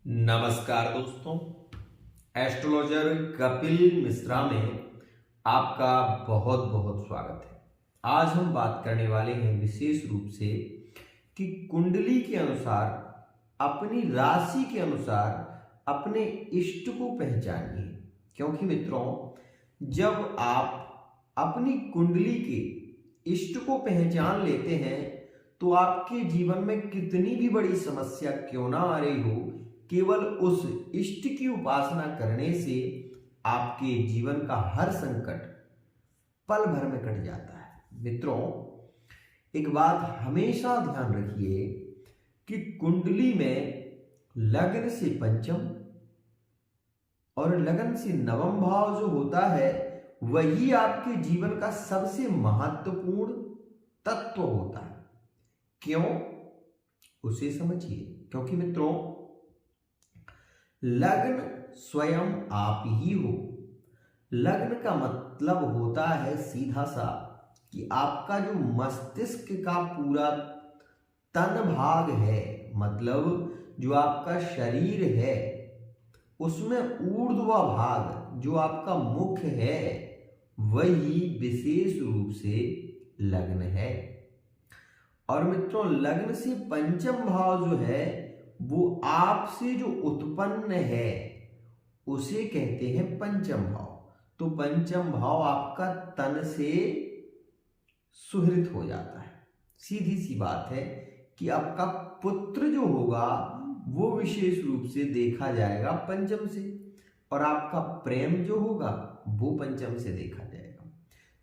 नमस्कार दोस्तों, एस्ट्रोलॉजर कपिल मिश्रा में आपका बहुत बहुत स्वागत है। आज हम बात करने वाले हैं विशेष रूप से कि कुंडली के अनुसार, अपनी राशि के अनुसार अपने इष्ट को पहचानिए। क्योंकि मित्रों, जब आप अपनी कुंडली के इष्ट को पहचान लेते हैं तो आपके जीवन में कितनी भी बड़ी समस्या क्यों ना आ रही हो, केवल उस इष्ट की उपासना करने से आपके जीवन का हर संकट पल भर में कट जाता है। मित्रों, एक बात हमेशा ध्यान रखिए कि कुंडली में लग्न से पंचम और लग्न से नवम भाव जो होता है वही आपके जीवन का सबसे महत्वपूर्ण तत्व होता है। क्यों, उसे समझिए। क्योंकि मित्रों, लग्न स्वयं आप ही हो। लग्न का मतलब होता है सीधा सा कि आपका जो मस्तिष्क का पूरा तन भाग है, मतलब जो आपका शरीर है, उसमें ऊर्ध्व भाग जो आपका मुख है वही विशेष रूप से लग्न है। और मित्रों, लग्न से पंचम भाव जो है वो आपसे जो उत्पन्न है उसे कहते हैं पंचम भाव। तो पंचम भाव आपका तन से सुहृत हो जाता है। सीधी सी बात है कि आपका पुत्र जो होगा वो विशेष रूप से देखा जाएगा पंचम से, और आपका प्रेम जो होगा वो पंचम से देखा जाएगा।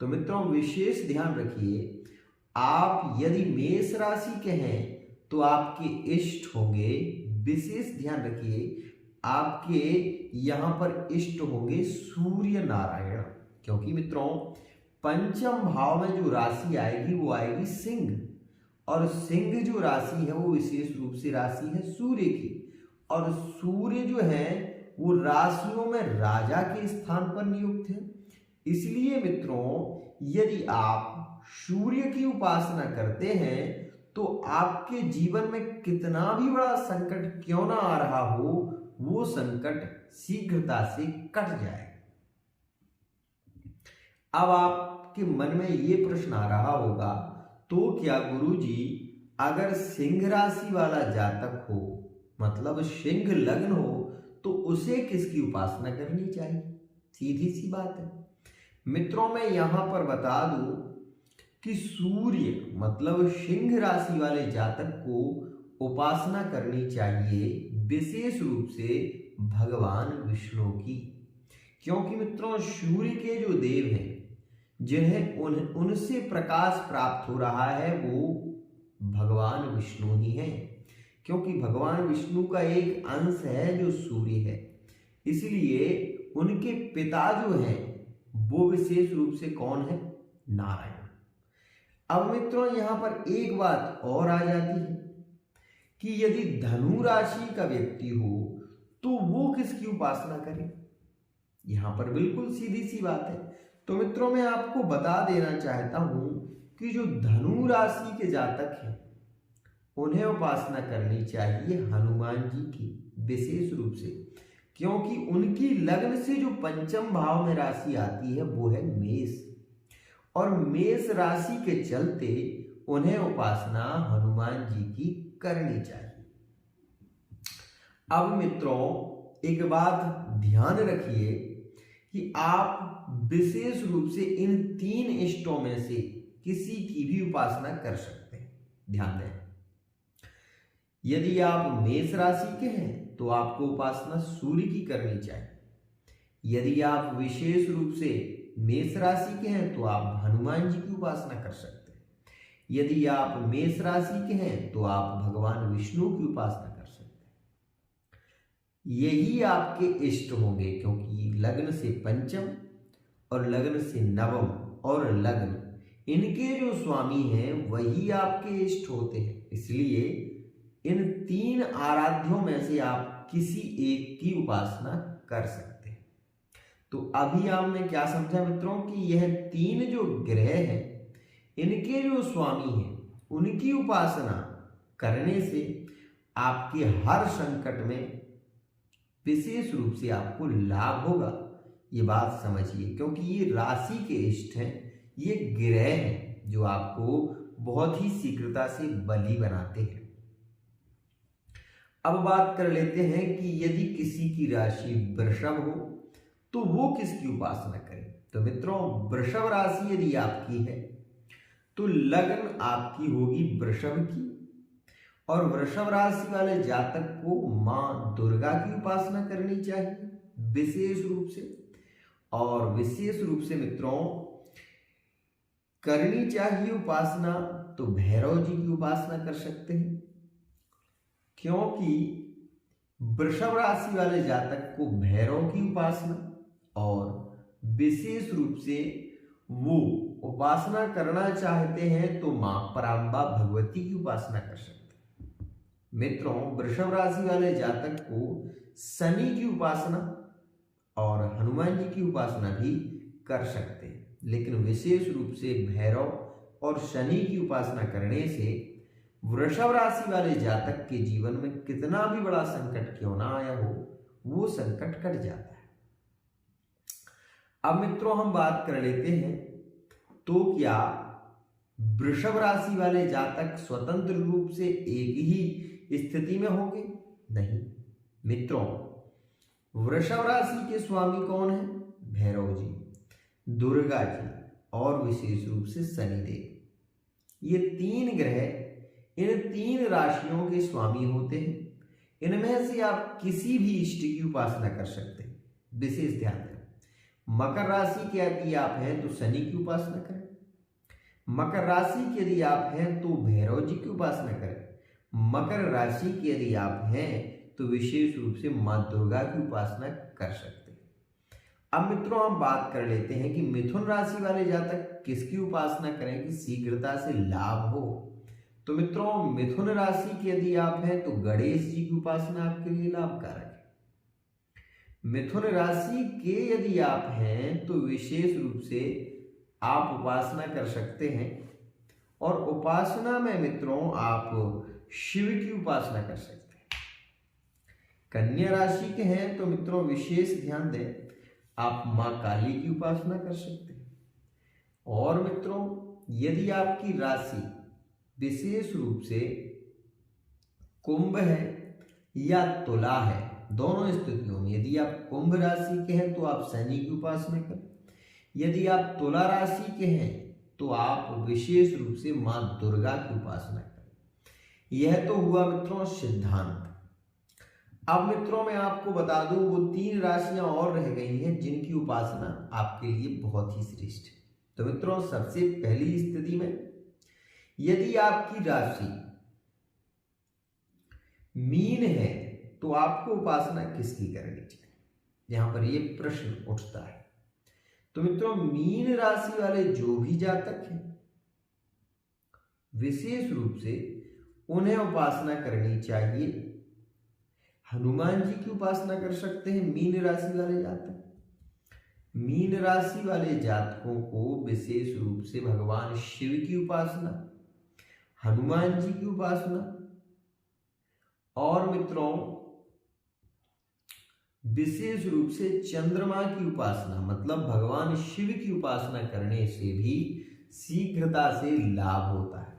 तो मित्रों, विशेष ध्यान रखिए, आप यदि मेष राशि के हैं तो आपके इष्ट होंगे, विशेष ध्यान रखिए, आपके यहां पर इष्ट होंगे सूर्य नारायण। क्योंकि मित्रों, पंचम भाव में जो राशि आएगी वो आएगी सिंह, और सिंह जो राशि है वो विशेष रूप से राशि है सूर्य की, और सूर्य जो है वो राशियों में राजा के स्थान पर नियुक्त है। इसलिए मित्रों, यदि आप सूर्य की उपासना करते हैं तो आपके जीवन में कितना भी बड़ा संकट क्यों ना आ रहा हो, वो संकट शीघ्रता से कट जाएगा। अब आपके मन में ये प्रश्न आ रहा होगा, तो क्या गुरुजी, अगर सिंह राशि वाला जातक हो, मतलब सिंह लग्न हो, तो उसे किसकी उपासना करनी चाहिए? सीधी सी बात है मित्रों, मैं यहां पर बता दूं कि सूर्य मतलब सिंह राशि वाले जातक को उपासना करनी चाहिए विशेष रूप से भगवान विष्णु की। क्योंकि मित्रों, सूर्य के जो देव हैं, जिन्हें उनसे प्रकाश प्राप्त हो रहा है, वो भगवान विष्णु ही हैं। क्योंकि भगवान विष्णु का एक अंश है जो सूर्य है, इसलिए उनके पिता जो हैं वो विशेष रूप से कौन है? नारायण। अब मित्रों, यहां पर एक बात और आ जाती है कि यदि धनु राशि का व्यक्ति हो तो वो किसकी उपासना करे? यहां पर बिल्कुल सीधी सी बात है। तो मित्रों, मैं आपको बता देना चाहता हूं कि जो धनु राशि के जातक हैं उन्हें उपासना करनी चाहिए हनुमान जी की विशेष रूप से। क्योंकि उनकी लग्न से जो पंचम भाव में राशि आती है वो है मेष, और मेष राशि के चलते उन्हें उपासना हनुमान जी की करनी चाहिए। अब मित्रों, एक बात ध्यान रखिए कि आप विशेष रूप से इन तीन इष्टों में से किसी की भी उपासना कर सकते हैं। ध्यान दें, यदि आप मेष राशि के हैं तो आपको उपासना सूर्य की करनी चाहिए। यदि आप विशेष रूप से मेष राशि के हैं तो आप हनुमान जी की उपासना कर सकते हैं। यदि आप मेष राशि के हैं तो आप भगवान विष्णु की उपासना कर सकते हैं। यही आपके इष्ट होंगे, क्योंकि लग्न से पंचम और लग्न से नवम और लग्न, इनके जो स्वामी हैं वही आपके इष्ट होते हैं। इसलिए इन तीन आराध्यों में से आप किसी एक की उपासना कर सकते हैं। तो अभी आपने क्या समझा मित्रों कि यह तीन जो ग्रह हैं, इनके जो स्वामी हैं उनकी उपासना करने से आपके हर संकट में विशेष रूप से आपको लाभ होगा। ये बात समझिए, क्योंकि ये राशि के इष्ट हैं, ये ग्रह हैं जो आपको बहुत ही शीघ्रता से बली बनाते हैं। अब बात कर लेते हैं कि यदि किसी की राशि वृषभ हो तो वो किसकी उपासना करे। तो मित्रों, वृषभ राशि यदि आपकी है तो लग्न आपकी होगी वृषभ की, और वृषभ राशि वाले जातक को मां दुर्गा की उपासना करनी चाहिए विशेष रूप से। और विशेष रूप से मित्रों करनी चाहिए उपासना तो भैरव जी की उपासना कर सकते हैं, क्योंकि वृषभ राशि वाले जातक को भैरव की उपासना और विशेष रूप से वो उपासना करना चाहते हैं तो मां परांबा भगवती की उपासना कर सकते हैं। मित्रों, वृषभ राशि वाले जातक को शनि की उपासना और हनुमान जी की उपासना भी कर सकते हैं, लेकिन विशेष रूप से भैरव और शनि की उपासना करने से वृषभ राशि वाले जातक के जीवन में कितना भी बड़ा संकट क्यों ना आया हो, वो संकट कट जाता है। अब मित्रों हम बात कर लेते हैं, तो क्या वृषभ राशि वाले जातक स्वतंत्र रूप से एक ही स्थिति में होंगे? नहीं मित्रों, वृषभ राशि के स्वामी कौन है? भैरव जी, दुर्गा जी और विशेष रूप से शनिदेव। ये तीन ग्रह इन तीन राशियों के स्वामी होते हैं। इनमें से आप किसी भी इष्ट की उपासना कर सकते हैं। विशेष ध्यान दें, मकर राशि के यदि आप हैं तो शनि की उपासना करें, मकर राशि के यदि आप हैं तो भैरव जी की उपासना करें, मकर राशि के यदि आप हैं तो विशेष रूप से मां दुर्गा की उपासना कर सकते हैं। अब मित्रों हम बात कर लेते हैं कि मिथुन राशि वाले जातक किसकी उपासना करें कि शीघ्रता से लाभ हो। तो मित्रों, मिथुन राशि के यदि आप हैं तो गणेश जी की उपासना आपके लिए लाभकारक है। मिथुन राशि के यदि आप हैं तो विशेष रूप से आप उपासना कर सकते हैं, और उपासना में मित्रों आप शिव की उपासना कर सकते हैं। कन्या राशि के हैं तो मित्रों विशेष ध्यान दें, आप मां काली की उपासना कर सकते हैं। और मित्रों यदि आपकी राशि विशेष रूप से कुंभ है या तुला है, दोनों स्थितियों में यदि आप कुंभ राशि के हैं तो आप शनि की उपासना करें, यदि आप तुला राशि के हैं तो आप विशेष रूप से मां दुर्गा की उपासना करें। यह तो हुआ मित्रों सिद्धांत। अब मित्रों मैं आपको बता दूं वो तीन राशियां और रह गई हैं जिनकी उपासना आपके लिए बहुत ही श्रेष्ठ है। तो मित्रों सबसे पहली स्थिति में यदि आपकी राशि मीन है तो आपको उपासना किसकी करनी चाहिए, यहां पर यह प्रश्न उठता है। तो मित्रों मीन राशि वाले जो भी जातक हैं विशेष रूप से उन्हें उपासना करनी चाहिए, हनुमान जी की उपासना कर सकते हैं। मीन राशि वाले जातक, मीन राशि वाले जातकों को विशेष रूप से भगवान शिव की उपासना, हनुमान जी की उपासना और मित्रों विशेष रूप से चंद्रमा की उपासना, मतलब भगवान शिव की उपासना करने से भी शीघ्रता से लाभ होता है।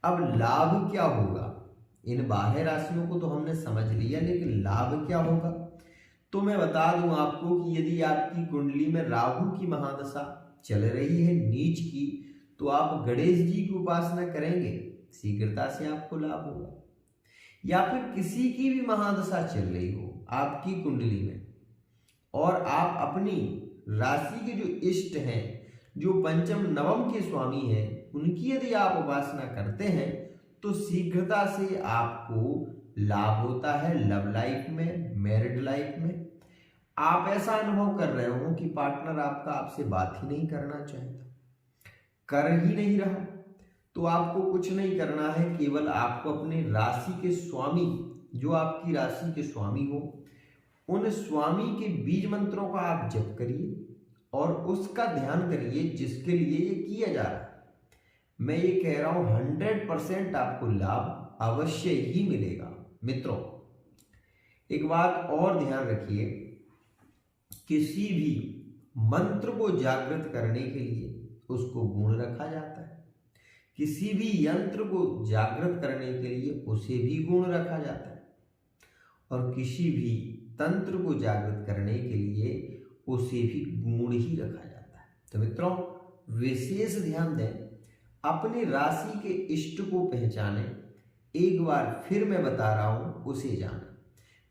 अब लाभ क्या होगा, इन बाह्य राशियों को तो हमने समझ लिया, लेकिन लाभ क्या होगा तो मैं बता दूं आपको कि यदि आपकी कुंडली में राहु की महादशा चल रही है नीच की, तो आप गणेश जी की उपासना करेंगे, शीघ्रता से आपको लाभ होगा। या फिर किसी की भी महादशा चल रही हो आपकी कुंडली में और आप अपनी राशि के जो इष्ट हैं, जो पंचम नवम के स्वामी हैं, उनकी यदि आप उपासना करते हैं तो शीघ्रता से आपको लाभ होता है लव लाइफ में, मैरिड लाइफ में। आप ऐसा अनुभव कर रहे हो कि पार्टनर आपका आपसे बात ही नहीं करना चाहता, कर ही नहीं रहा, तो आपको कुछ नहीं करना है, केवल आपको अपने राशि के स्वामी, जो आपकी राशि के स्वामी हो, उन स्वामी के बीज मंत्रों का आप जप करिए और उसका ध्यान करिए जिसके लिए ये किया जा रहा है। मैं ये कह रहा हूं 100% आपको लाभ अवश्य ही मिलेगा। मित्रों एक बात और ध्यान रखिए, किसी भी मंत्र को जागृत करने के लिए उसको गुण रखा जाता है, किसी भी यंत्र को जागृत करने के लिए उसे भी गुण रखा जाता है, और किसी भी तंत्र को जागृत करने के लिए उसे भी गुण ही रखा जाता है। तो मित्रों विशेष ध्यान दें, अपनी राशि के इष्ट को पहचाने। एक बार फिर मैं बता रहा हूं, उसे जाने।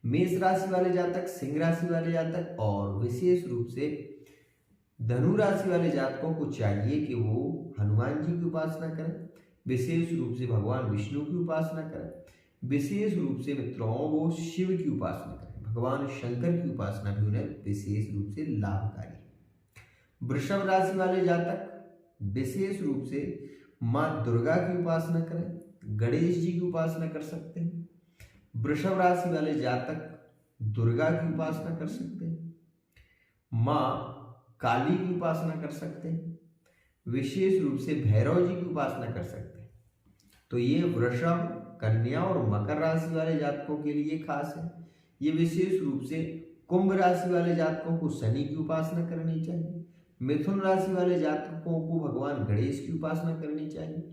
मेष राशि वाले जातक, सिंह राशि वाले जातक और विशेष रूप से धनु राशि वाले जातकों को चाहिए कि वो हनुमान जी की उपासना करें, विशेष रूप से भगवान विष्णु की उपासना करें, विशेष रूप से मित्रों वो शिव की उपासना करें, भगवान शंकर की उपासना भी उन्हें विशेष रूप से लाभकारी है। वृषभ राशि वाले जातक विशेष रूप से माँ दुर्गा की उपासना करें, गणेश जी की उपासना कर सकते हैं। वृषभ राशि वाले जातक दुर्गा की उपासना कर सकते हैं, माँ काली की उपासना कर सकते हैं, विशेष रूप से भैरव जी की उपासना कर सकते हैं। तो ये वृषभ, कन्या और मकर राशि वाले जातकों के लिए खास है। ये विशेष रूप से कुंभ राशि वाले जातकों को शनि की उपासना करनी चाहिए, मिथुन राशि वाले जातकों को भगवान गणेश की उपासना करनी चाहिए,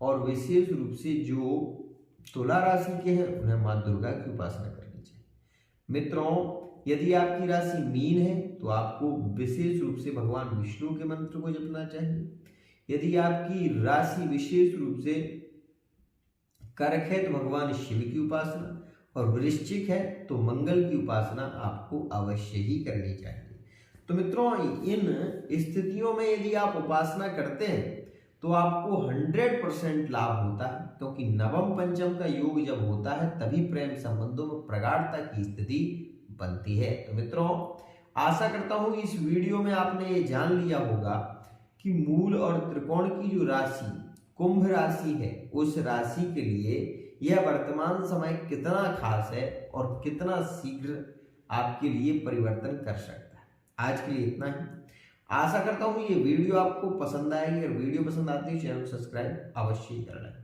और विशेष रूप से जो तुला राशि के हैं उन्हें माँ दुर्गा की उपासना करनी चाहिए। मित्रों यदि आपकी राशि मीन है तो आपको विशेष रूप से भगवान विष्णु के मंत्र को जपना चाहिए। यदि आपकी राशि विशेष रूप से कर्क है तो भगवान शिव की उपासना, और वृश्चिक है तो मंगल की उपासना आपको अवश्य ही करनी चाहिए। तो मित्रों इन स्थितियों में यदि आप उपासना करते हैं तो आपको 100% लाभ होता है, क्योंकि नवम पंचम का योग जब होता है तभी प्रेम संबंधों में प्रगाढ़ता की स्थिति बनती है। तो मित्रों आशा करता हूं इस वीडियो में आपने ये जान लिया होगा कि मूल और त्रिकोण की जो राशि कुंभ राशि है उस राशि के लिए यह वर्तमान समय कितना खास है और कितना शीघ्र आपके लिए परिवर्तन कर सकता है। आज के लिए इतना ही। आशा करता हूं ये वीडियो आपको पसंद आएगी, और वीडियो पसंद आती है चैनल को सब्सक्राइब अवश्य कर लें।